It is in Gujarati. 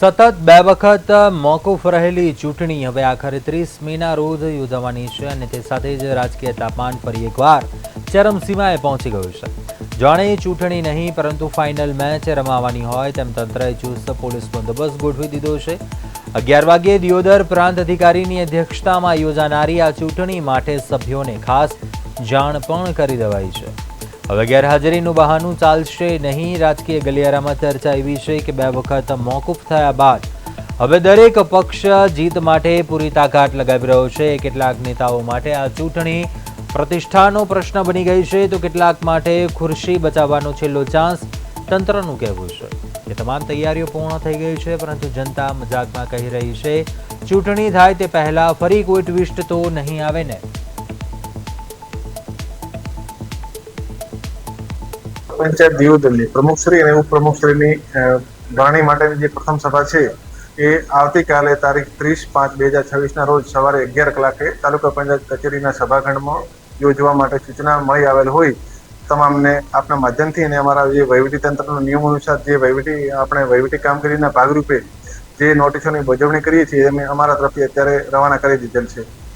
સતત બે વખત મોકૂફ રહેલી ચૂંટણી હવે આખરે 30 મેના રોજ યોજાવાની છે અને તે સાથે જ રાજકીય તાપમાન ફરી એકવાર ચરમસીમાએ પહોંચી ગયું છે. જાણે ચૂંટણી નહીં પરંતુ ફાઇનલ મેચ રમાવાની હોય તેમ તંત્રએ ચુસ્ત પોલીસ બંદોબસ્ત ગોઠવી દીધો છે. 11 વાગ્યે દિયોદર પ્રાંત અધિકારીની અધ્યક્ષતામાં યોજાનારી આ ચૂંટણી માટે સભ્યોને ખાસ જાણ પણ કરી દેવાઈ છે. હવે ગેરહાજરીનું બહાનું ચાલશે નહીં. રાજકીય ગલિયારામાં ચર્ચા એવી છે કે બે વખત મોકૂફ થયા બાદ હવે દરેક પક્ષ જીત માટે પૂરી તાકાત લગાવી રહ્યો છે. કેટલાક નેતાઓ માટે આ ચૂંટણી પ્રતિષ્ઠાનો પ્રશ્ન બની ગઈ છે તો કેટલાક માટે ખુરશી બચાવવાનો છેલ્લો ચાન્સ. તંત્રનું કહેવું છે કે તમામ તૈયારીઓ પૂર્ણ થઈ ગઈ છે પરંતુ જનતા મજાકમાં કહી રહી છે ચૂંટણી થાય તે પહેલા ફરી કોઈ ટ્વિસ્ટ તો નહીં આવે ને. પંચાયત દિયોદરની પ્રમુખશ્રી અને ઉપપ્રમુખશ્રીની વરણી માટેની જે પ્રથમ સભા છે એ આવતીકાલે તારીખ 30/5/2026 રોજ સવારે 11 કલાકે તાલુકા પંચાયત કચેરીના સભાખંડમાં યોજવા માટે સૂચના મળી આવેલ હોય તમામને આપના માધ્યમથી અને અમારા જે વહીવટી તંત્રના નિયમો અનુસાર જે વહીવટી કામગીરીના ભાગરૂપે જે નોટિસોની બજવણી કરીએ છીએ અમે અમારા તરફથી અત્યારે રવાના કરી દીધેલ છે.